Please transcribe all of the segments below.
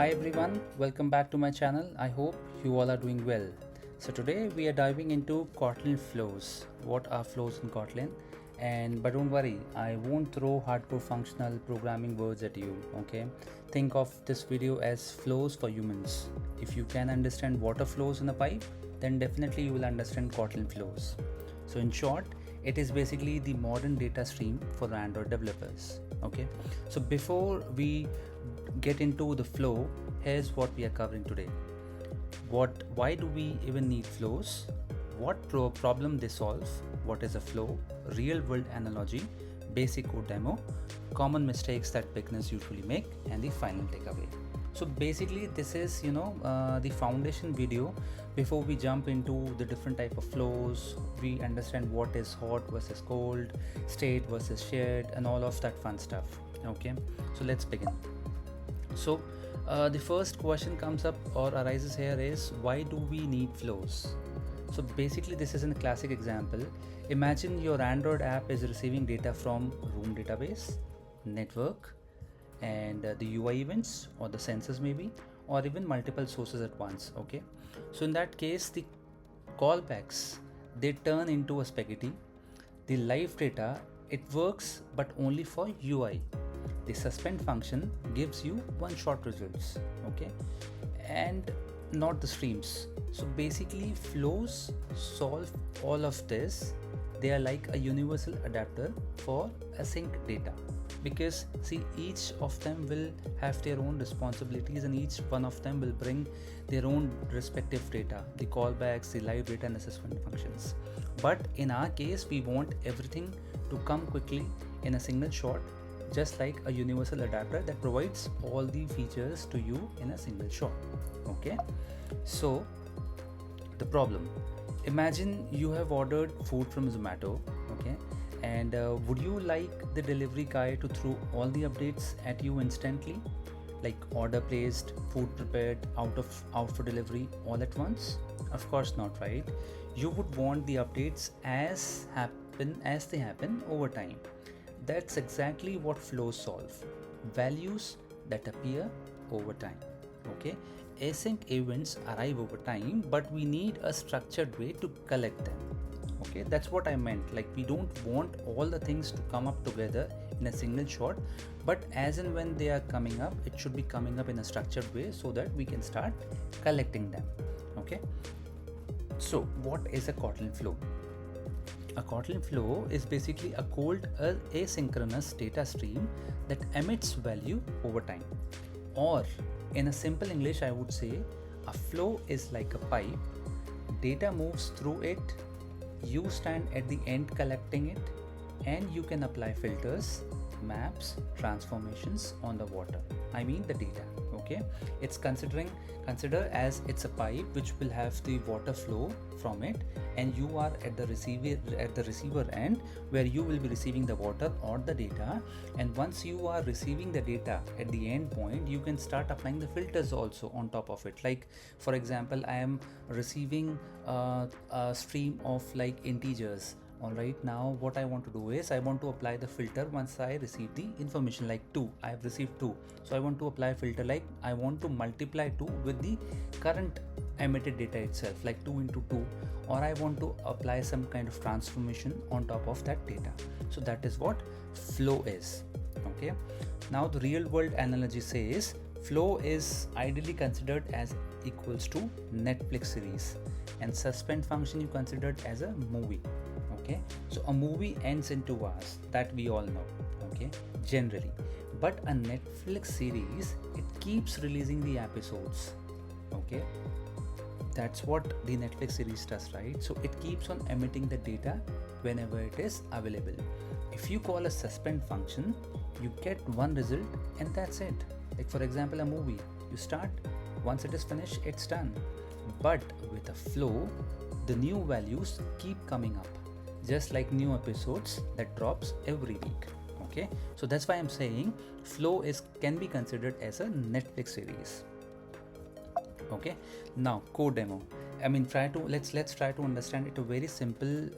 Hi everyone, welcome back to my channel. I hope you all are doing well. So today we are diving into Kotlin flows. What are flows in Kotlin? But don't worry, I won't throw hardcore functional programming words at you, okay? Think of this video as flows for humans. If you can understand water flows in a pipe, then definitely you will understand Kotlin flows. So in short, it is basically the modern data stream for Android developers. Okay, so before we get into the flow, here's what we are covering today. Why do we even need flows? What problem they solve? What is a flow? Real world analogy, basic code demo, common mistakes that beginners usually make, and the final takeaway. So basically this is the foundation video. Before we jump into the different type of flows, we understand what is hot versus cold, state versus shared, and all of that fun stuff. Okay, so let's begin. So the first question comes up or arises here is, why do we need flows? So basically this is a classic example. Imagine your Android app is receiving data from room database, network, and the UI events or the sensors maybe, or even multiple sources at once. Okay, so in that case the callbacks, they turn into a spaghetti. The live data, it works but only for UI. The suspend function gives you one shot results, okay, and not the streams. So basically flows solve all of this. They are like a universal adapter for async data, because see, each of them will have their own responsibilities and each one of them will bring their own respective data, the callbacks, the live data, and assessment functions. But in our case, we want everything to come quickly in a single shot, just like a universal adapter that provides all the features to you in a single shot. Okay, so the problem, imagine you have ordered food from Zomato, okay, and would you like the delivery guy to throw all the updates at you instantly, like order placed, food prepared, out for delivery all at once? Of course not, right? You would want the updates as they happen over time. That's exactly what flows solve. Values that appear over time. Okay, async events arrive over time, but we need a structured way to collect them. Okay, that's what I meant. Like, we don't want all the things to come up together in a single shot, but as and when they are coming up, it should be coming up in a structured way so that we can start collecting them. Okay, so what is a Kotlin flow? A Kotlin flow is basically a cold asynchronous data stream that emits value over time. Or in a simple English, I would say a flow is like a pipe. Data moves through it, you stand at the end collecting it, and you can apply filters, maps, transformations on the water. I mean the data. Okay, it's consider as it's a pipe which will have the water flow from it, and you are at the receiver end, where you will be receiving the water or the data. And once you are receiving the data at the end point, you can start applying the filters also on top of it. Like, for example, I am receiving a stream of like integers. Alright, now what I want to do is I want to apply the filter once I receive the information, like 2. I have received 2, so I want to apply a filter like I want to multiply 2 with the current emitted data itself, like 2 into 2, or I want to apply some kind of transformation on top of that data. So that is what flow is. Okay, now the real world analogy says flow is ideally considered as equals to Netflix series, and suspend function you considered as a movie. Okay, so a movie ends in 2 hours, that we all know, okay, generally. But a Netflix series, it keeps releasing the episodes. Okay, that's what the Netflix series does, right? So it keeps on emitting the data whenever it is available. If you call a suspend function, you get one result and that's it. Like, for example, a movie, you start, once it is finished, it's done. But with a flow, the new values keep coming up, just like new episodes that drops every week. Okay, so that's why I'm saying flow can be considered as a Netflix series. Okay, now code demo. I mean, let's try to understand it. A very simple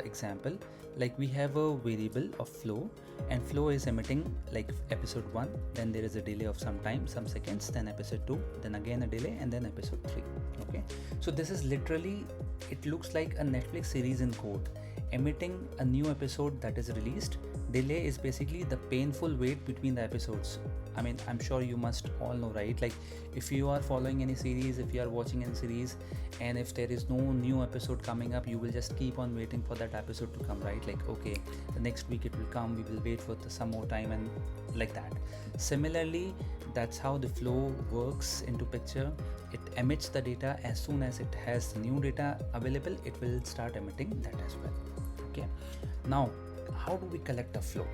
example, like we have a variable of flow, and flow is emitting like episode 1, then there is a delay of some time, some seconds, then episode 2, then again a delay, and then episode 3. Okay, so this is literally, it looks like a Netflix series in code, emitting a new episode that is released. Delay is basically the painful wait between the episodes. I mean, I'm sure you must all know, right? Like if you are following any series, if you are watching any series, and if there is no new episode coming up, you will just keep on waiting for that episode to come, right? Like, okay, the next week it will come, we will wait for some more time, and like that. Similarly, that's how the flow works into picture. It emits the data. As soon as it has new data available, it will start emitting that as well. Okay, now how do we collect a flow?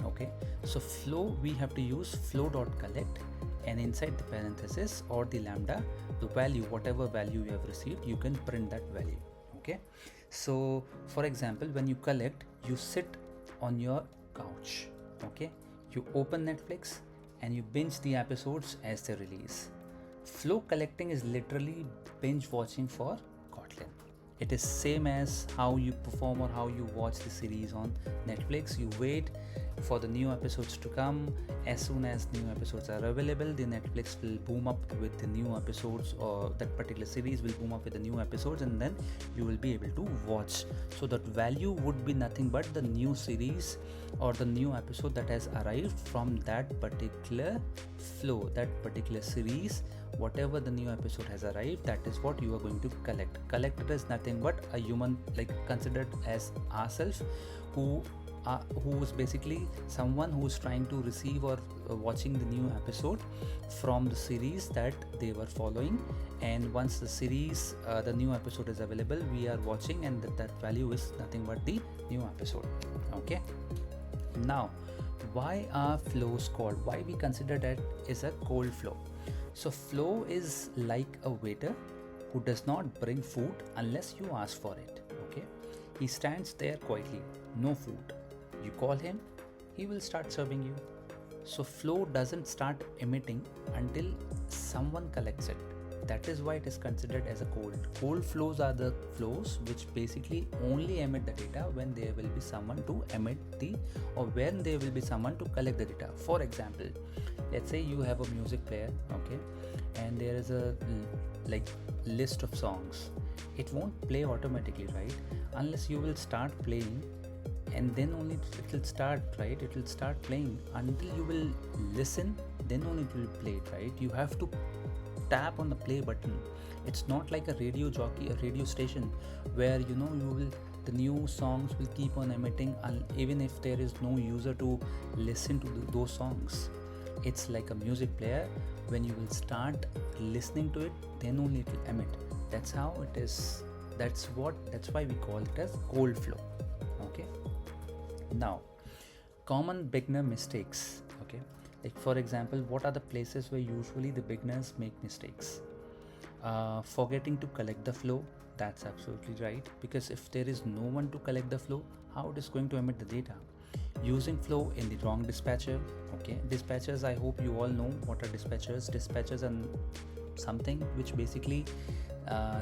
Okay, so flow, we have to use flow.collect, and inside the parenthesis or the lambda, the value, whatever value you have received, you can print that value. Okay, so for example, when you collect, you sit on your couch. Okay, you open Netflix and you binge the episodes as they release. Flow collecting is literally binge watching for Kotlin. It is same as how you perform or how you watch the series on Netflix. You wait for the new episodes to come. As soon as new episodes are available, the Netflix will boom up with the new episodes, or that particular series will boom up with the new episodes, and then you will be able to watch. So that value would be nothing but the new series or the new episode that has arrived from that particular flow, that particular series. Whatever the new episode has arrived, that is what you are going to collect. Collector is nothing but a human, like considered as ourselves, who is basically someone who is trying to receive or watching the new episode from the series that they were following. And once the series, the new episode is available, we are watching, and that value is nothing but the new episode. Okay, now why are flows called? Why we consider that is a cold flow? So flow is like a waiter who does not bring food unless you ask for it. Okay, he stands there quietly, no food. You call him, he will start serving you. So flow doesn't start emitting until someone collects it. That is why it is considered as a cold. Cold flows are the flows which basically only emit the data when there will be someone to emit the, or when there will be someone to collect the data. For example, let's say you have a music player, okay, and there is a like list of songs. It won't play automatically, right? Unless you will start playing, and then only it will start, right? It will start playing until you will listen, then only it will play it, right? You have to tap on the play button. It's not like a radio jockey, a radio station, where you will, the new songs will keep on emitting even if there is no user to listen to those songs. It's like a music player. When you will start listening to it, then only it will emit. That's how it is. That's why we call it as cold flow. Okay, now common beginner mistakes. Okay, like for example, what are the places where usually the beginners make mistakes? Forgetting to collect the flow. That's absolutely right, because if there is no one to collect the flow, how it is going to emit the data? Using flow in the wrong dispatcher. Okay, dispatchers, I hope you all know what are dispatchers. Dispatchers are something which basically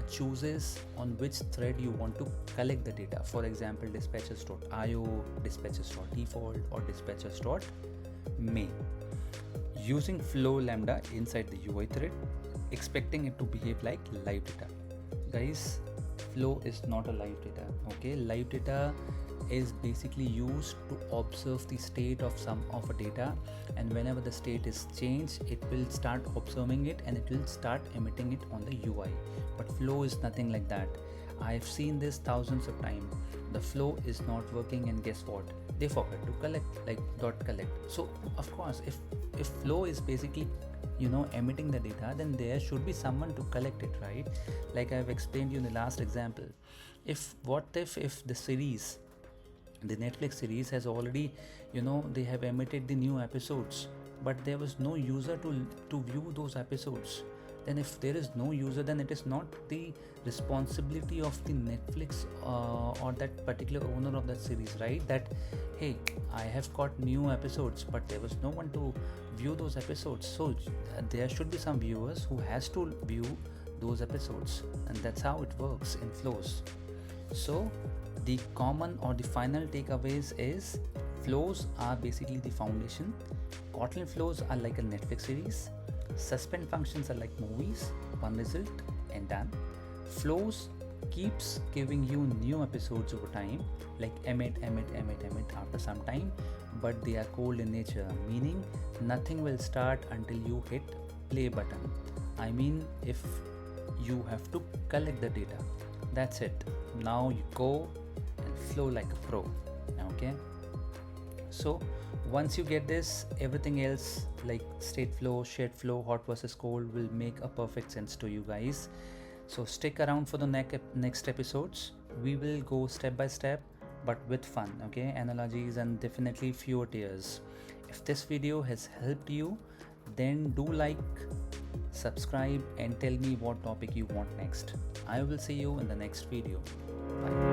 chooses on which thread you want to collect the data. For example, dispatchers.io, dispatchers.default, or dispatchers.main. Using flow lambda inside the UI thread, expecting it to behave like LiveData. Guys, flow is not a LiveData. Okay, LiveData is basically used to observe the state of a data, and whenever the state is changed, it will start observing it and it will start emitting it on the UI. But flow is nothing like that. I've seen this thousands of times. The flow is not working, and guess what? They forget to collect, like .collect. So of course, if flow is basically emitting the data, then there should be someone to collect it, right? Like I've explained you in the last example. If the series, the Netflix series has already, they have emitted the new episodes, but there was no user to view those episodes. Then if there is no user, then it is not the responsibility of the Netflix or that particular owner of that series, right? That, hey, I have got new episodes, but there was no one to view those episodes. So there should be some viewers who has to view those episodes, and that's how it works in flows. So the common or the final takeaways is flows are basically the foundation. Kotlin flows are like a Netflix series. Suspend functions are like movies, one result and done. Flows keeps giving you new episodes over time, like emit after some time, but they are cold in nature, meaning nothing will start until you hit play button. I mean, if you have to collect the data, that's it. Now you go and flow like a pro. Okay, so once you get this, everything else like StateFlow, SharedFlow, hot versus cold will make a perfect sense to you guys. So stick around for the next episodes. We will go step by step, but with fun, okay? Analogies and definitely fewer tears. If this video has helped you, then do like, subscribe, and tell me what topic you want next. I will see you in the next video. Bye.